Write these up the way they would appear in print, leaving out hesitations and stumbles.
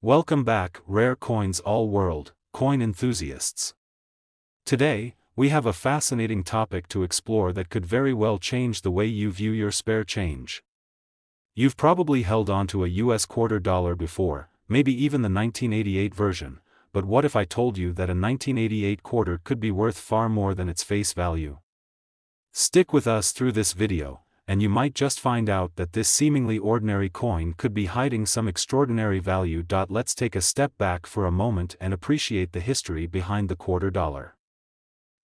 Welcome back, rare coins all world, coin enthusiasts. Today, we have a fascinating topic to explore that could very well change the way you view your spare change. You've probably held onto a US quarter dollar before, maybe even the 1988 version, but what if I told you that a 1988 quarter could be worth far more than its face value? Stick with us through this video, and you might just find out that this seemingly ordinary coin could be hiding some extraordinary value. Let's take a step back for a moment and appreciate the history behind the quarter dollar.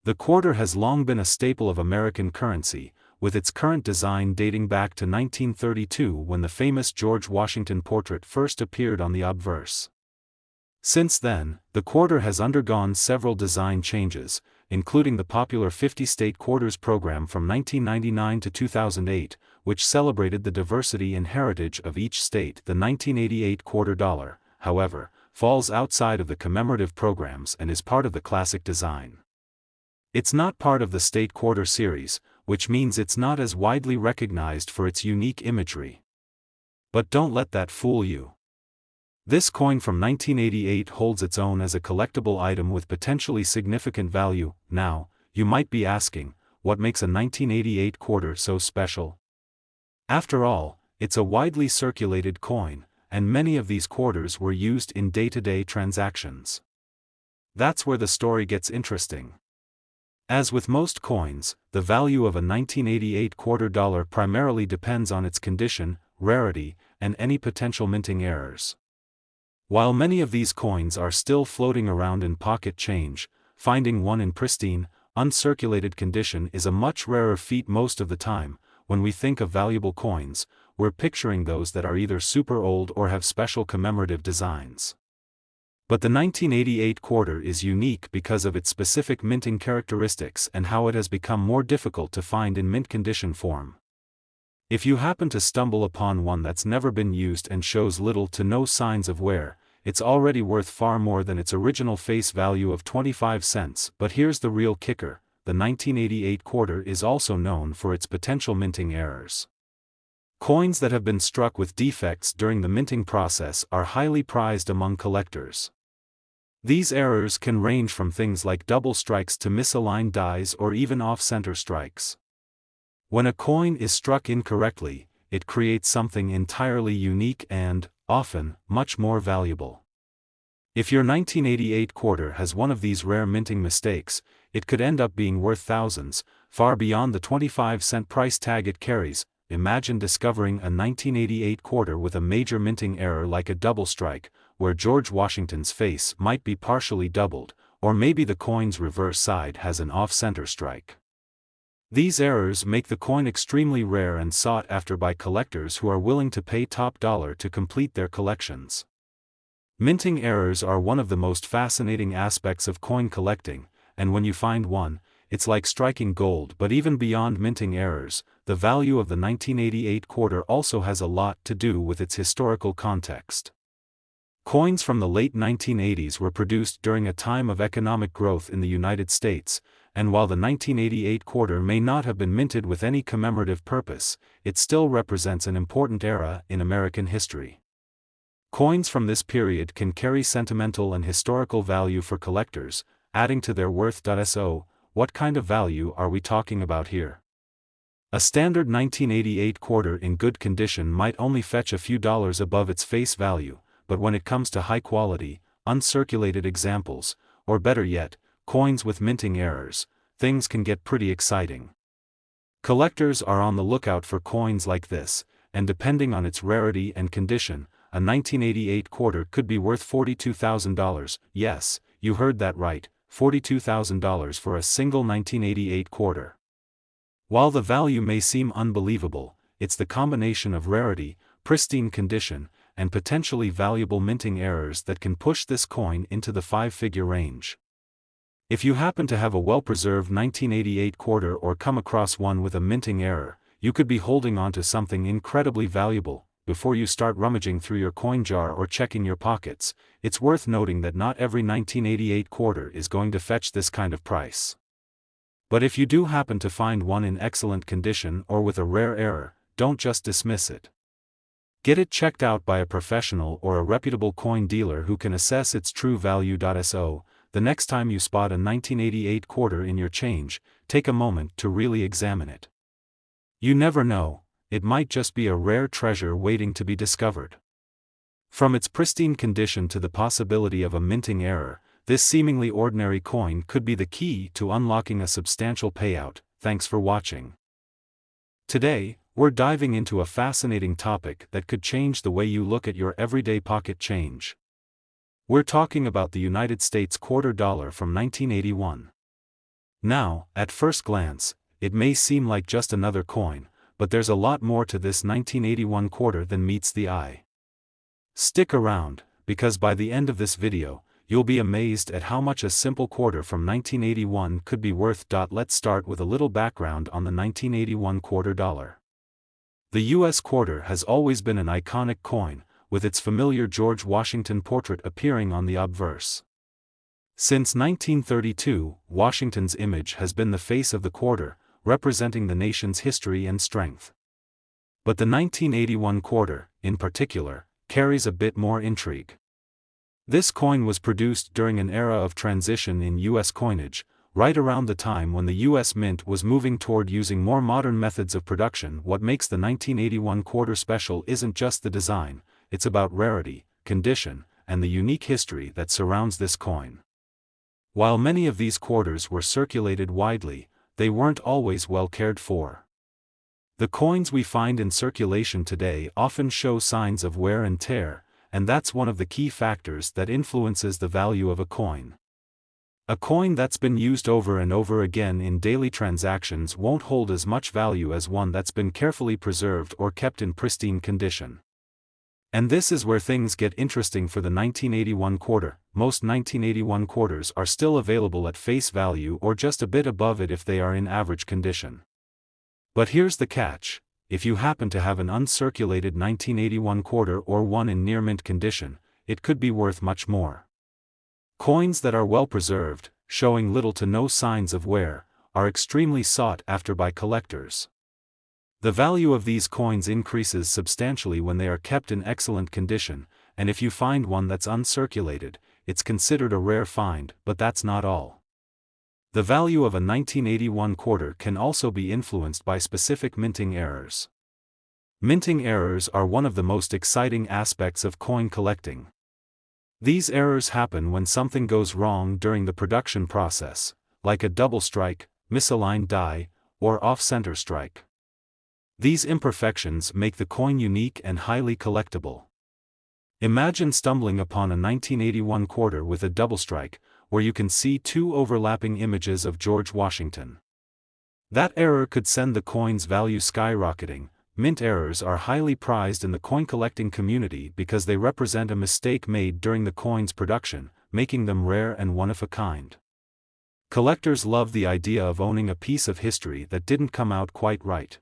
The quarter has long been a staple of American currency, with its current design dating back to 1932 when the famous George Washington portrait first appeared on the obverse. Since then, the quarter has undergone several design changes, including the popular 50-state quarters program from 1999 to 2008, which celebrated the diversity and heritage of each state. The 1988 quarter dollar, however, falls outside of the commemorative programs and is part of the classic design. It's not part of the state quarter series, which means it's not as widely recognized for its unique imagery. But don't let that fool you. This coin from 1988 holds its own as a collectible item with potentially significant value. Now, you might be asking, what makes a 1988 quarter so special? After all, it's a widely circulated coin, and many of these quarters were used in day-to-day transactions. That's where the story gets interesting. As with most coins, the value of a 1988 quarter dollar primarily depends on its condition, rarity, and any potential minting errors. While many of these coins are still floating around in pocket change, finding one in pristine, uncirculated condition is a much rarer feat. Most of the time, when we think of valuable coins, we're picturing those that are either super old or have special commemorative designs. But the 1988 quarter is unique because of its specific minting characteristics and how it has become more difficult to find in mint condition form. If you happen to stumble upon one that's never been used and shows little to no signs of wear, it's already worth far more than its original face value of 25 cents. But here's the real kicker: the 1988 quarter is also known for its potential minting errors. Coins that have been struck with defects during the minting process are highly prized among collectors. These errors can range from things like double strikes to misaligned dies or even off-center strikes. When a coin is struck incorrectly, it creates something entirely unique and, often, much more valuable. If your 1988 quarter has one of these rare minting mistakes, it could end up being worth thousands, far beyond the 25-cent price tag it carries. Imagine discovering a 1988 quarter with a major minting error like a double strike, where George Washington's face might be partially doubled, or maybe the coin's reverse side has an off-center strike. These errors make the coin extremely rare and sought after by collectors who are willing to pay top dollar to complete their collections. Minting errors are one of the most fascinating aspects of coin collecting, and when you find one, it's like striking gold. But even beyond minting errors, the value of the 1988 quarter also has a lot to do with its historical context. Coins from the late 1980s were produced during a time of economic growth in the United States, and while the 1988 quarter may not have been minted with any commemorative purpose, it still represents an important era in American history. Coins from this period can carry sentimental and historical value for collectors, adding to their worth. So, what kind of value are we talking about here? A standard 1988 quarter in good condition might only fetch a few dollars above its face value, but when it comes to high-quality, uncirculated examples, or better yet, coins with minting errors, things can get pretty exciting. Collectors are on the lookout for coins like this, and depending on its rarity and condition, a 1988 quarter could be worth $42,000. Yes, you heard that right, $42,000 for a single 1988 quarter. While the value may seem unbelievable, it's the combination of rarity, pristine condition, and potentially valuable minting errors that can push this coin into the five-figure range. If you happen to have a well-preserved 1988 quarter or come across one with a minting error, you could be holding on to something incredibly valuable. Before you start rummaging through your coin jar or checking your pockets, it's worth noting that not every 1988 quarter is going to fetch this kind of price. But if you do happen to find one in excellent condition or with a rare error, don't just dismiss it. Get it checked out by a professional or a reputable coin dealer who can assess its true value. So, the next time you spot a 1988 quarter in your change, take a moment to really examine it. You never know, it might just be a rare treasure waiting to be discovered. From its pristine condition to the possibility of a minting error, this seemingly ordinary coin could be the key to unlocking a substantial payout. Thanks for watching. Today, we're diving into a fascinating topic that could change the way you look at your everyday pocket change. We're talking about the United States quarter dollar from 1981. Now, at first glance, it may seem like just another coin, but there's a lot more to this 1981 quarter than meets the eye. Stick around, because by the end of this video, you'll be amazed at how much a simple quarter from 1981 could be worth. Let's start with a little background on the 1981 quarter dollar. The U.S. quarter has always been an iconic coin, with its familiar George Washington portrait appearing on the obverse. Since 1932, Washington's image has been the face of the quarter, representing the nation's history and strength. But the 1981 quarter, in particular, carries a bit more intrigue. This coin was produced during an era of transition in U.S. coinage, right around the time when the U.S. Mint was moving toward using more modern methods of production. What makes the 1981 quarter special isn't just the design, it's about rarity, condition, and the unique history that surrounds this coin. While many of these quarters were circulated widely, they weren't always well cared for. The coins we find in circulation today often show signs of wear and tear, and that's one of the key factors that influences the value of a coin. A coin that's been used over and over again in daily transactions won't hold as much value as one that's been carefully preserved or kept in pristine condition. And this is where things get interesting for the 1981 quarter. Most 1981 quarters are still available at face value or just a bit above it if they are in average condition. But here's the catch: if you happen to have an uncirculated 1981 quarter or one in near mint condition, it could be worth much more. Coins that are well preserved, showing little to no signs of wear, are extremely sought after by collectors. The value of these coins increases substantially when they are kept in excellent condition, and if you find one that's uncirculated, it's considered a rare find. But that's not all. The value of a 1981 quarter can also be influenced by specific minting errors. Minting errors are one of the most exciting aspects of coin collecting. These errors happen when something goes wrong during the production process, like a double strike, misaligned die, or off-center strike. These imperfections make the coin unique and highly collectible. Imagine stumbling upon a 1981 quarter with a double strike, where you can see two overlapping images of George Washington. That error could send the coin's value skyrocketing. Mint errors are highly prized in the coin collecting community because they represent a mistake made during the coin's production, making them rare and one of a kind. Collectors love the idea of owning a piece of history that didn't come out quite right.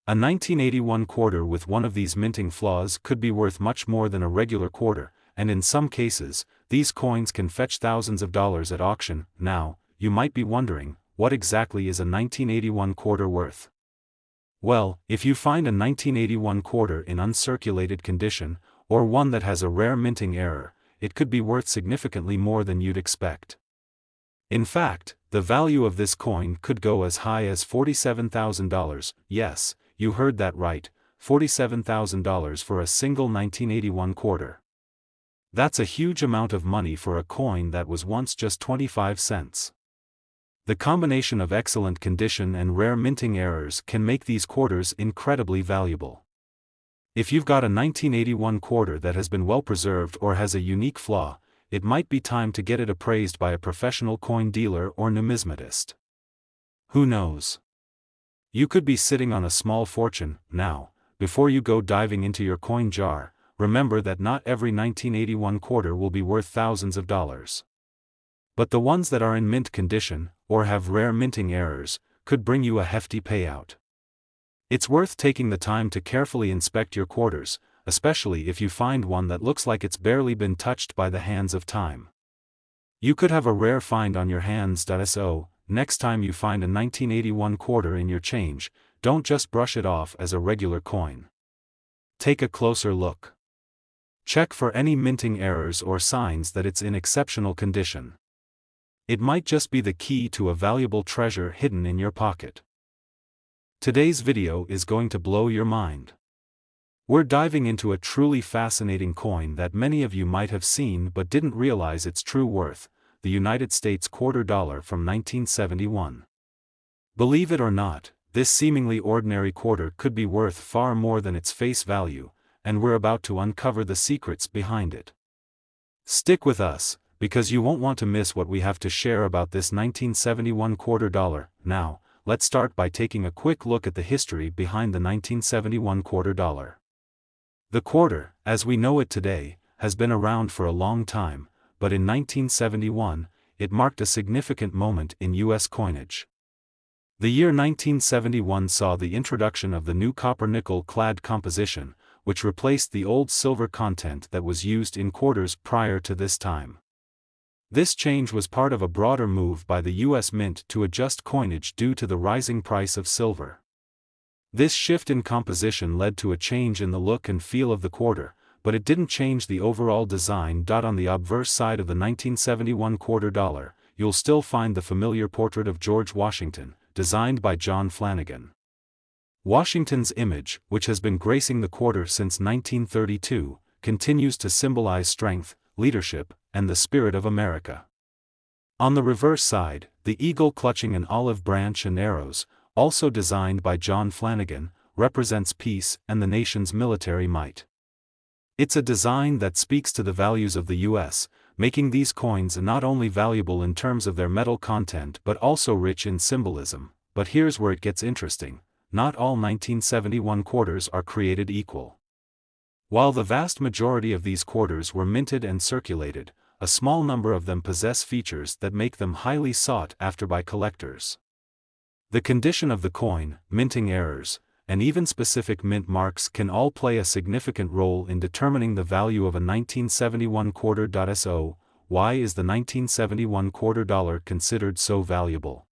A 1981 quarter with one of these minting flaws could be worth much more than a regular quarter, and in some cases, these coins can fetch thousands of dollars at auction. Now, you might be wondering, what exactly is a 1981 quarter worth? Well, if you find a 1981 quarter in uncirculated condition, or one that has a rare minting error, it could be worth significantly more than you'd expect. In fact, the value of this coin could go as high as $47,000, yes, you heard that right, $47,000 for a single 1981 quarter. That's a huge amount of money for a coin that was once just 25 cents. The combination of excellent condition and rare minting errors can make these quarters incredibly valuable. If you've got a 1981 quarter that has been well preserved or has a unique flaw, it might be time to get it appraised by a professional coin dealer or numismatist. Who knows? You could be sitting on a small fortune. Now, before you go diving into your coin jar, remember that not every 1981 quarter will be worth thousands of dollars. But the ones that are in mint condition, or have rare minting errors, could bring you a hefty payout. It's worth taking the time to carefully inspect your quarters, especially if you find one that looks like it's barely been touched by the hands of time. You could have a rare find on your hands. So, next time you find a 1981 quarter in your change, don't just brush it off as a regular coin. take a closer look. Check for any minting errors or signs that it's in exceptional condition. It might just be the key to a valuable treasure hidden in your pocket. Today's video is going to blow your mind. We're diving into a truly fascinating coin that many of you might have seen but didn't realize its true worth, the United States $quarter from 1971. Believe it or not, this seemingly ordinary quarter could be worth far more than its face value, and we're about to uncover the secrets behind it. Stick with us, because you won't want to miss what we have to share about this 1971 $quarter. Now, let's start by taking a quick look at the history behind the 1971 $quarter. The quarter, as we know it today, has been around for a long time, but in 1971, it marked a significant moment in U.S. coinage. The year 1971 saw the introduction of the new copper-nickel clad composition, which replaced the old silver content that was used in quarters prior to this time. This change was part of a broader move by the U.S. Mint to adjust coinage due to the rising price of silver. This shift in composition led to a change in the look and feel of the quarter, but it didn't change the overall design. On the obverse side of the 1971 $quarter, you'll still find the familiar portrait of George Washington, designed by John Flanagan. Washington's image, which has been gracing the quarter since 1932, continues to symbolize strength, leadership, and the spirit of America. On the reverse side, the eagle clutching an olive branch and arrows, also designed by John Flanagan, represents peace and the nation's military might. It's a design that speaks to the values of the U.S., making these coins not only valuable in terms of their metal content but also rich in symbolism. But here's where it gets interesting: not all 1971 quarters are created equal. While the vast majority of these quarters were minted and circulated, a small number of them possess features that make them highly sought after by collectors. The condition of the coin, minting errors, and even specific mint marks can all play a significant role in determining the value of a 1971 $quarter. So, why is the 1971 $quarter considered so valuable?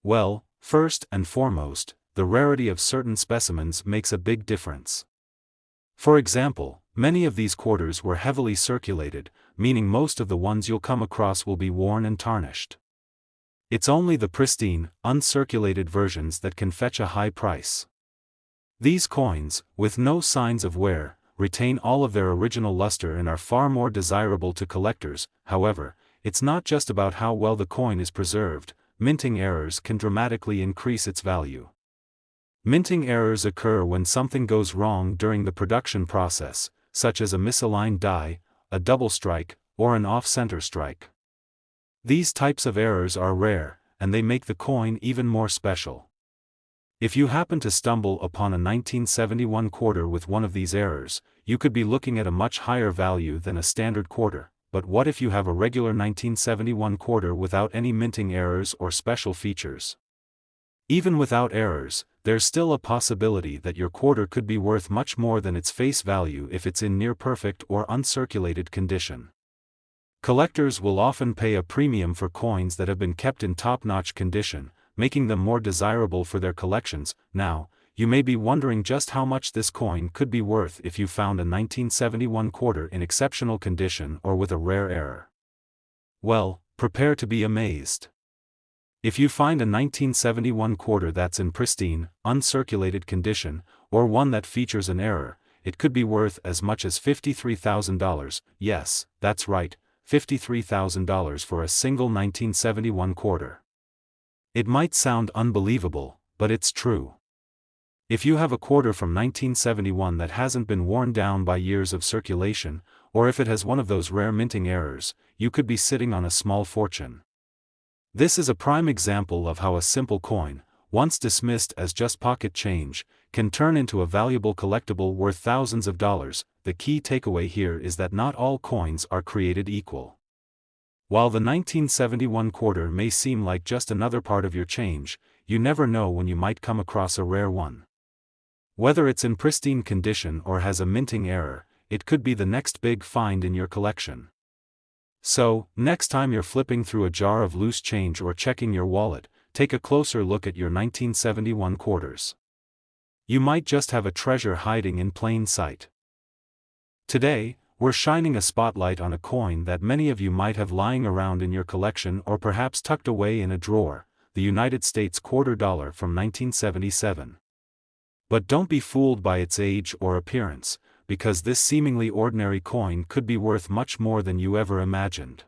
Well, first and foremost, the rarity of certain specimens makes a big difference. For example, many of these quarters were heavily circulated, meaning most of the ones you'll come across will be worn and tarnished. It's only the pristine, uncirculated versions that can fetch a high price. These coins, with no signs of wear, retain all of their original luster and are far more desirable to collectors. However, it's not just about how well the coin is preserved. Minting errors can dramatically increase its value. Minting errors occur when something goes wrong during the production process, such as a misaligned die, a double strike, or an off-center strike. These types of errors are rare, and they make the coin even more special. If you happen to stumble upon a 1971 quarter with one of these errors, you could be looking at a much higher value than a standard quarter. But what if you have a regular 1971 quarter without any minting errors or special features? Even without errors, there's still a possibility that your quarter could be worth much more than its face value if it's in near-perfect or uncirculated condition. Collectors will often pay a premium for coins that have been kept in top-notch condition, making them more desirable for their collections. Now, you may be wondering just how much this coin could be worth if you found a 1971 quarter in exceptional condition or with a rare error. Well, prepare to be amazed. If you find a 1971 quarter that's in pristine, uncirculated condition, or one that features an error, it could be worth as much as $53,000. Yes, that's right, $53,000 for a single 1971 quarter. It might sound unbelievable, but it's true. If you have a quarter from 1971 that hasn't been worn down by years of circulation, or if it has one of those rare minting errors, you could be sitting on a small fortune. This is a prime example of how a simple coin, once dismissed as just pocket change, can turn into a valuable collectible worth thousands of dollars. The key takeaway here is that not all coins are created equal. While the 1971 quarter may seem like just another part of your change, you never know when you might come across a rare one. Whether it's in pristine condition or has a minting error, it could be the next big find in your collection. So, next time you're flipping through a jar of loose change or checking your wallet, take a closer look at your 1971 quarters. You might just have a treasure hiding in plain sight. Today, we're shining a spotlight on a coin that many of you might have lying around in your collection or perhaps tucked away in a drawer, the United States $quarter from 1977. But don't be fooled by its age or appearance, because this seemingly ordinary coin could be worth much more than you ever imagined.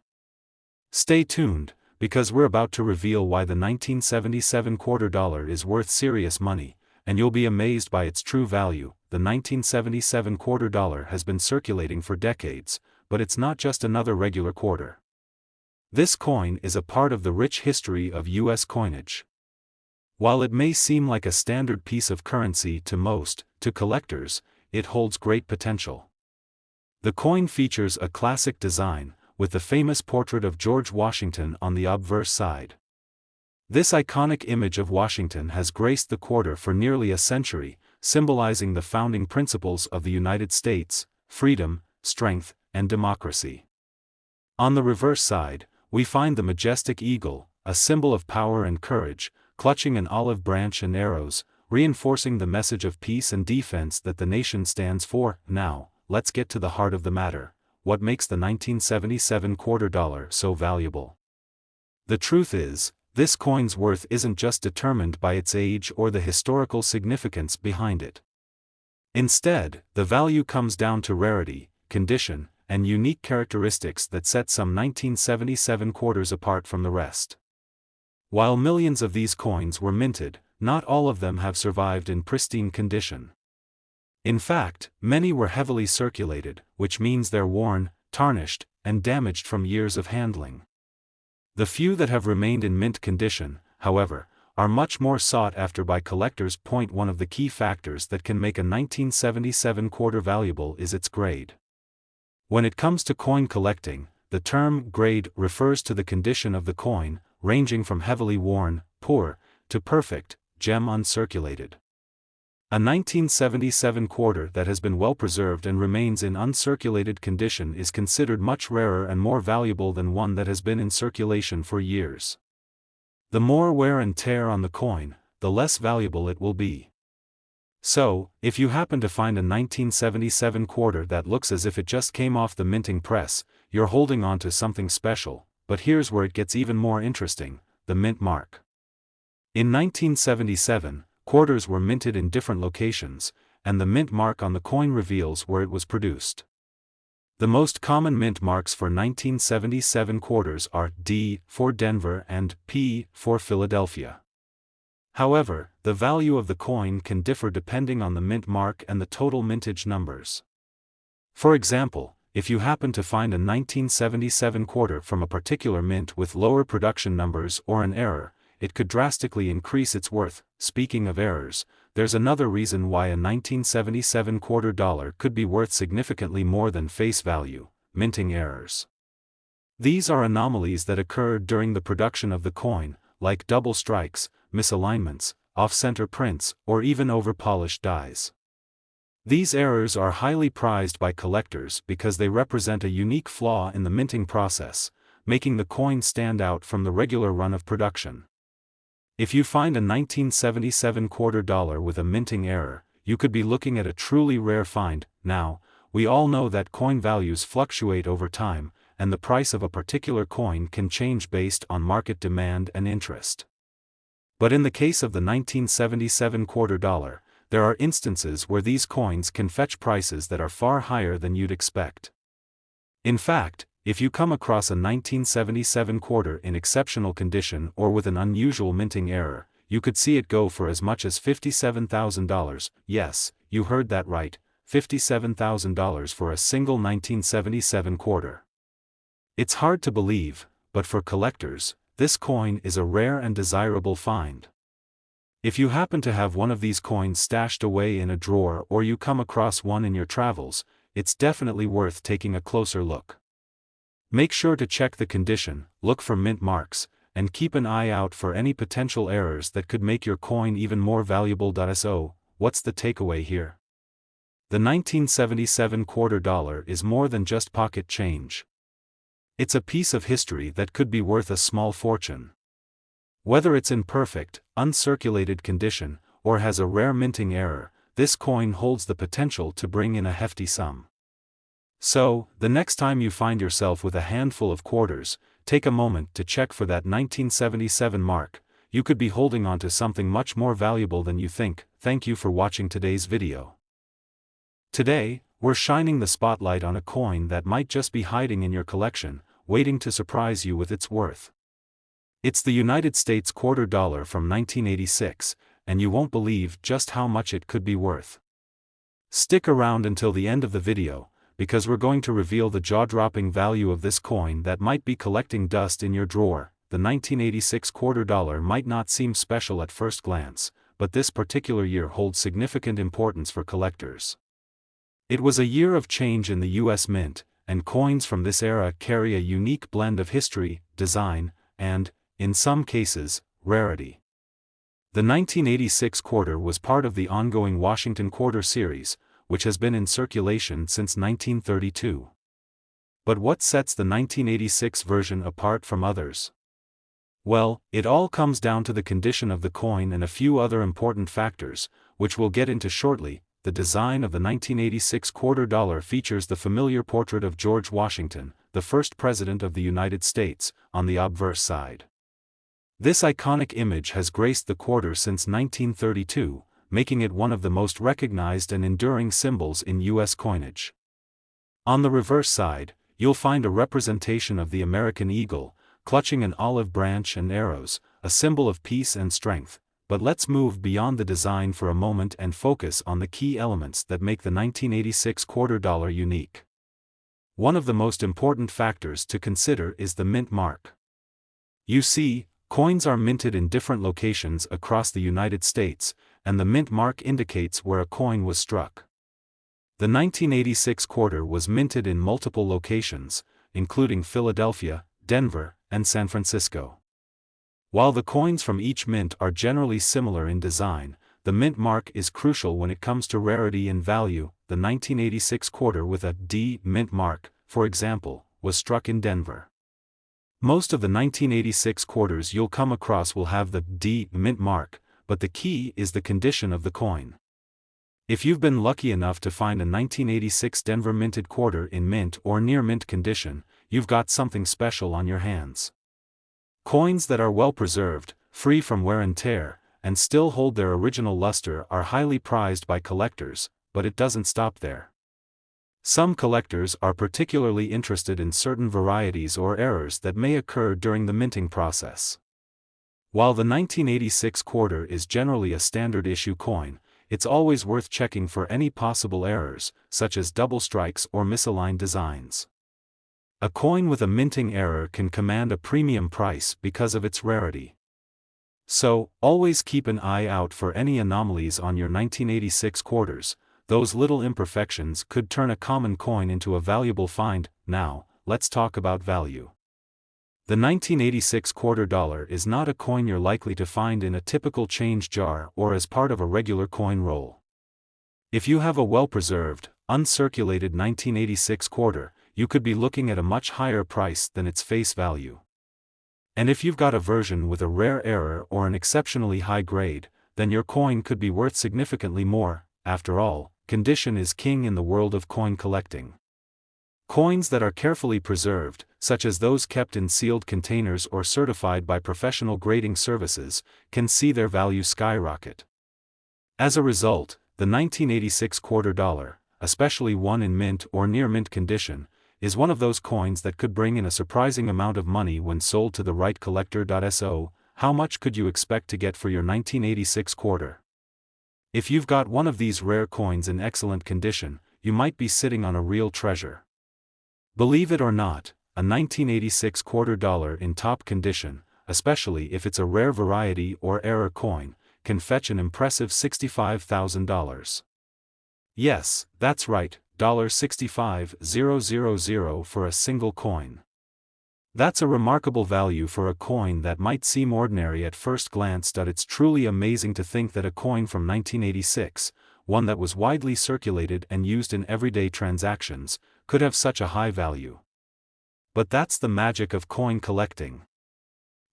Stay tuned, because we're about to reveal why the 1977 $quarter is worth serious money, and you'll be amazed by its true value. The 1977 $quarter has been circulating for decades, but it's not just another regular quarter. This coin is a part of the rich history of U.S. coinage. While it may seem like a standard piece of currency to collectors, it holds great potential. The coin features a classic design, with the famous portrait of George Washington on the obverse side. This iconic image of Washington has graced the quarter for nearly a century, symbolizing the founding principles of the United States: freedom, strength, and democracy. On the reverse side, we find the majestic eagle, a symbol of power and courage, clutching an olive branch and arrows, reinforcing the message of peace and defense that the nation stands for. Now, let's get to the heart of the matter: what makes the 1977 $quarter so valuable? The truth is, this coin's worth isn't just determined by its age or the historical significance behind it. Instead, the value comes down to rarity, condition, and unique characteristics that set some 1977 quarters apart from the rest. While millions of these coins were minted, not all of them have survived in pristine condition. In fact, many were heavily circulated, which means they're worn, tarnished, and damaged from years of handling. The few that have remained in mint condition, however, are much more sought after by collectors. One of the key factors that can make a 1977 $quarter valuable is its grade. When it comes to coin collecting, the term grade refers to the condition of the coin, ranging from heavily worn, poor, to perfect, gem uncirculated. A 1977 $quarter that has been well preserved and remains in uncirculated condition is considered much rarer and more valuable than one that has been in circulation for years. The more wear and tear on the coin, the less valuable it will be. So, if you happen to find a 1977 $quarter that looks as if it just came off the minting press, you're holding on to something special. But here's where it gets even more interesting: the mint mark. In 1977, quarters were minted in different locations, and the mint mark on the coin reveals where it was produced. The most common mint marks for 1977 quarters are D for Denver and P for Philadelphia. However, the value of the coin can differ depending on the mint mark and the total mintage numbers. For example, if you happen to find a 1977 $quarter from a particular mint with lower production numbers or an error, it could drastically increase its worth. Speaking of errors, there's another reason why a 1977 $quarter could be worth significantly more than face value: minting errors. These are anomalies that occurred during the production of the coin, like double strikes, misalignments, off-center prints, or even over-polished dies. These errors are highly prized by collectors because they represent a unique flaw in the minting process, making the coin stand out from the regular run of production. If you find a 1977 $quarter with a minting error, you could be looking at a truly rare find. Now, we all know that coin values fluctuate over time, and the price of a particular coin can change based on market demand and interest. But in the case of the 1977 $quarter, there are instances where these coins can fetch prices that are far higher than you'd expect. In fact, if you come across a 1977 $quarter in exceptional condition or with an unusual minting error, you could see it go for as much as $57,000. Yes, you heard that right, $57,000 for a single 1977 $quarter. It's hard to believe, but for collectors, this coin is a rare and desirable find. If you happen to have one of these coins stashed away in a drawer or you come across one in your travels, it's definitely worth taking a closer look. Make sure to check the condition, look for mint marks, and keep an eye out for any potential errors that could make your coin even more valuable. So, what's the takeaway here? The 1977 $quarter is more than just pocket change. It's a piece of history that could be worth a small fortune. Whether it's in perfect, uncirculated condition, or has a rare minting error, this coin holds the potential to bring in a hefty sum. So, the next time you find yourself with a handful of quarters, take a moment to check for that 1977 mark. You could be holding on to something much more valuable than you think. Thank you for watching today's video. Today, we're shining the spotlight on a coin that might just be hiding in your collection, waiting to surprise you with its worth. It's the United States $quarter from 1986, and you won't believe just how much it could be worth. Stick around until the end of the video, because we're going to reveal the jaw-dropping value of this coin that might be collecting dust in your drawer. The 1986 $quarter might not seem special at first glance, but this particular year holds significant importance for collectors. It was a year of change in the U.S. Mint, and coins from this era carry a unique blend of history, design, and, in some cases, rarity. The 1986 quarter was part of the ongoing Washington Quarter series, which has been in circulation since 1932. But what sets the 1986 version apart from others? Well, it all comes down to the condition of the coin and a few other important factors, which we'll get into shortly. The design of the 1986 $quarter features the familiar portrait of George Washington, the first president of the United States, on the obverse side. This iconic image has graced the quarter since 1932, making it one of the most recognized and enduring symbols in U.S. coinage. On the reverse side, you'll find a representation of the American eagle, clutching an olive branch and arrows, a symbol of peace and strength. But let's move beyond the design for a moment and focus on the key elements that make the 1986 $quarter unique. One of the most important factors to consider is the mint mark. You see, coins are minted in different locations across the United States, and the mint mark indicates where a coin was struck. The 1986 quarter was minted in multiple locations, including Philadelphia, Denver, and San Francisco. While the coins from each mint are generally similar in design, the mint mark is crucial when it comes to rarity and value. The 1986 quarter with a D mint mark, for example, was struck in Denver. Most of the 1986 quarters you'll come across will have the D mint mark, but the key is the condition of the coin. If you've been lucky enough to find a 1986 Denver minted quarter in mint or near mint condition, you've got something special on your hands. Coins that are well preserved, free from wear and tear, and still hold their original luster are highly prized by collectors, but it doesn't stop there. Some collectors are particularly interested in certain varieties or errors that may occur during the minting process. While the 1986 quarter is generally a standard issue coin, it's always worth checking for any possible errors, such as double strikes or misaligned designs. A coin with a minting error can command a premium price because of its rarity. So, always keep an eye out for any anomalies on your 1986 quarters. Those little imperfections could turn a common coin into a valuable find. Now, let's talk about value. The 1986 $quarter is not a coin you're likely to find in a typical change jar or as part of a regular coin roll. If you have a well-preserved, uncirculated 1986 quarter, you could be looking at a much higher price than its face value. And if you've got a version with a rare error or an exceptionally high grade, then your coin could be worth significantly more. After all, condition is king in the world of coin collecting. Coins that are carefully preserved, such as those kept in sealed containers or certified by professional grading services, can see their value skyrocket. As a result, the 1986 $quarter, especially one in mint or near mint condition, is one of those coins that could bring in a surprising amount of money when sold to the right collector. So, how much could you expect to get for your 1986 quarter? If you've got one of these rare coins in excellent condition, you might be sitting on a real treasure. Believe it or not, a 1986 $quarter in top condition, especially if it's a rare variety or error coin, can fetch an impressive $65,000. Yes, that's right, $65,000 for a single coin. That's a remarkable value for a coin that might seem ordinary at first glance. It's truly amazing to think that a coin from 1986, one that was widely circulated and used in everyday transactions, could have such a high value. But that's the magic of coin collecting.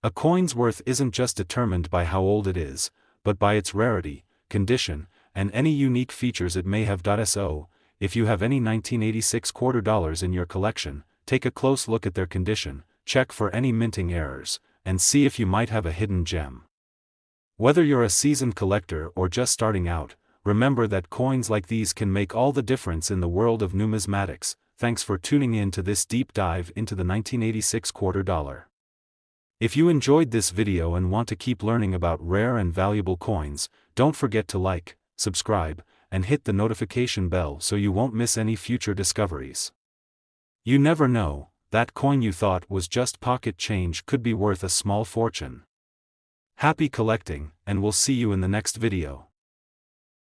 A coin's worth isn't just determined by how old it is, but by its rarity, condition, and any unique features it may have. So, if you have any 1986 quarter dollars in your collection, take a close look at their condition, check for any minting errors, and see if you might have a hidden gem. Whether you're a seasoned collector or just starting out, remember that coins like these can make all the difference in the world of numismatics. Thanks for tuning in to this deep dive into the 1986 quarter dollar. If you enjoyed this video and want to keep learning about rare and valuable coins, don't forget to like, subscribe, and hit the notification bell so you won't miss any future discoveries. You never know, that coin you thought was just pocket change could be worth a small fortune. Happy collecting, and we'll see you in the next video.